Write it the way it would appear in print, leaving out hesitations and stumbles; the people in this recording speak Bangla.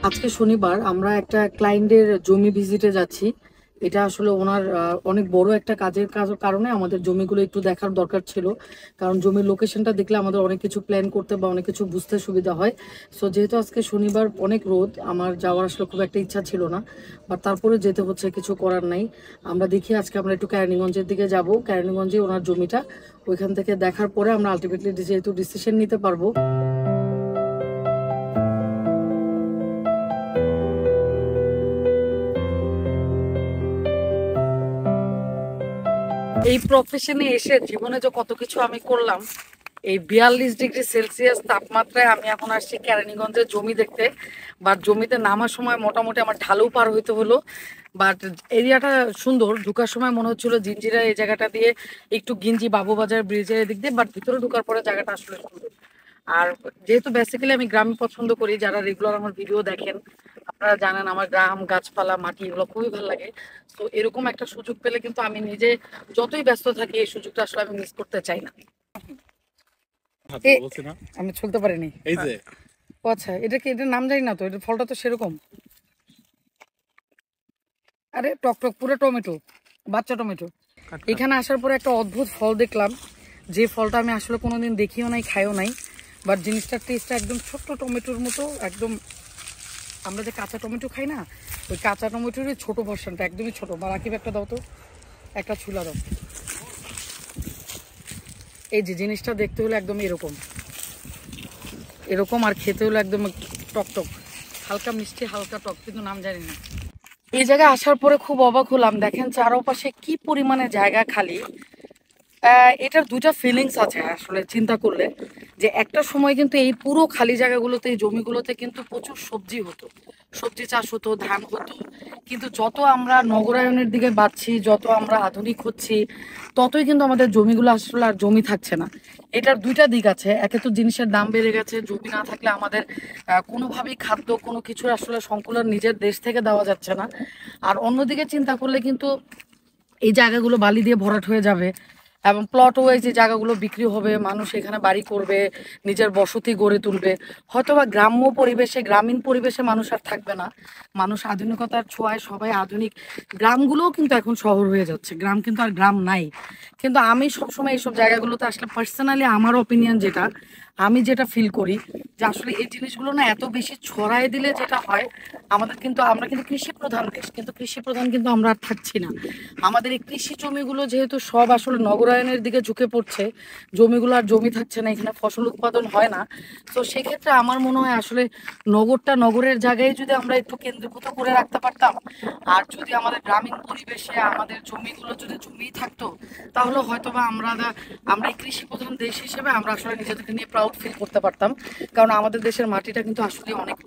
আজকে শনিবার আমরা একটা ক্লায়েন্টের জমি ভিজিটে যাচ্ছি। এটা আসলে ওনার অনেক বড় একটা কাজের কারণে আমাদের জমিগুলো একটু দেখার দরকার ছিল। কারণ জমির লোকেশনটা দেখলে আমাদের অনেক কিছু প্ল্যান করতে বা অনেক কিছু বুঝতে সুবিধা হয়। সো যেহেতু আজকে শনিবার অনেক রোদ, আমার যাওয়ার আসলে খুব একটা ইচ্ছা ছিল না, বাট তারপরে যেতে হচ্ছে, কিছু করার নাই। আমরা দেখি আজকে আমরা একটু কেরানীগঞ্জের দিকে যাব। কেরানীগঞ্জে ওনার জমিটা, ওইখান থেকে দেখার পরে আমরা আলটিমেটলি যেহেতু ডিসিশন নিতে পারবো। এই প্রফেশনে এসে জীবনে যে কত কিছু আমি করলাম। এই 42 ডিগ্রি সেলসিয়াস তাপমাত্রায় আমি এখন আসছি কেরানীগঞ্জের জমি দেখতে। বাট জমিতে নামার সময় মোটামুটি আমার ঢালু পার হইতে হলো। বাট এরিয়াটা সুন্দর, ঢুকার সময় মনে হচ্ছিল জিঞ্জিরা এই জায়গাটা দিয়ে একটু গিঞ্জি বাবুবাজার ব্রিজের দিক দিয়ে, বাট ভিতরে ঢুকার পরে জায়গাটা আসলে সুন্দর। আর যেহেতু বেসিক্যালি আমি গ্রাম পছন্দ করি, যারা রেগুলার আমার ভিডিও দেখেন আপনারা জানেন আমার গ্রাম, গাছপালা, মাটি এগুলো খুবই ভালো লাগে। তো এরকম একটা সুযোগ পেলে কিন্তু আমি নিজে যতই ব্যস্ত থাকি এই সুযোগটা আসলে আমি মিস করতে চাই না। আমি চলতে পারিনি। এই যে আচ্ছা, এটা কি, এটার নাম জানি না তো, এটার ফলটা তো সেরকম। আরে টক টক পুরো টমেটো, বাচ্চা টমেটো। এখানে আসার পরে একটা অদ্ভুত ফল দেখলাম, যে ফলটা আমি আসলে কোনোদিন দেখিও নাই, খাইও নাই। বাট জিনিসটার টেস্টটা একদম ছোট্ট টমেটোর মতো, একদম আমরা যে কাঁচা টমেটো খাই না, ওই কাঁচা টমেটোর ছোট ভার্সনটা, একদমই ছোট। বা রাকিব একটা দাও তো, একটা ছুলা দাও। এই যে জিনিসটা দেখতে হলে একদম এরকম এরকম, আর খেতে হলে একদম টক টক, হালকা মিষ্টি হালকা টক, কিন্তু নাম জানি না। এই জায়গায় আসার পরে খুব অবাক হলাম, দেখেন চারপাশে কি পরিমাণে জায়গা খালি। এটার দুটা ফিলিংস আছে আসলে চিন্তা করলে, যে একটা সময় কিন্তু এই পুরো খালি জায়গাগুলোতে, এই জমিগুলোতে কিন্তু প্রচুর সবজি হতো, সবজি চাষ হতো, ধান হতো। কিন্তু যত আমরা নগরায়নের দিকে বাড়ছি, যত আমরা আধুনিক হচ্ছি, ততই কিন্তু আমাদের জমিগুলো আসলে আর জমি থাকছে না। এটার দুইটা দিক আছে, একে তো জিনিসের দাম বেড়ে গেছে, জমি না থাকলে আমাদের কোনোভাবেই খাদ্য কোনো কিছুর আসলে সংকুলন নিজের দেশ থেকে দেওয়া যাচ্ছে না। আর অন্যদিকে চিন্তা করলে কিন্তু এই জায়গাগুলো বালি দিয়ে ভরাট হয়ে যাবে, এবং প্লট ওয়াইজ যে জায়গাগুলো বিক্রি হবে, মানুষ এখানে বাড়ি করবে, নিজের বসতি গড়ে তুলবে। হয়তোবা গ্রাম্য পরিবেশে, গ্রামীণ পরিবেশে মানুষ আর থাকবে না। মানুষ আধুনিকতার ছোঁয়ায় সবাই আধুনিক, গ্রামগুলোও কিন্তু এখন শহর হয়ে যাচ্ছে, গ্রাম কিন্তু আর গ্রাম নাই। কিন্তু আমি সবসময় এইসব জায়গাগুলোতে আসলে পার্সোনালি আমার অপিনিয়ন যেটা, আমি যেটা ফিল করি, যে আসলে এই জিনিসগুলো না এত বেশি ছড়াই দিলে যেটা হয়, আমরা কিন্তু কৃষি প্রধান দেশ, কিন্তু কৃষি প্রধান কিন্তু আমরা আর থাকছি না। আমাদের এই কৃষি জমিগুলো যেহেতু সব আসলে নগরায়নের দিকে ঝুঁকে পড়ছে, জমিগুলো আর জমি থাকছে না, এখানে ফসল উৎপাদন হয় না। তো সেক্ষেত্রে আমার মনে হয় আসলে নগরটা নগরের জায়গায় যদি আমরা একটু কেন্দ্রীভূত করে রাখতে পারতাম, আর যদি আমাদের গ্রামীণ পরিবেশে আমাদের জমিগুলো যদি জমিই থাকতো, তাহলে হয়তোবা আমরা এই কৃষি প্রধান দেশ হিসেবে আমরা আসলে নিজেদেরকে নিয়ে প্রাউড ফিল করতে পারতাম। কারণ আমাদের দেশের মাটিটা কিন্তু আসলে অনেক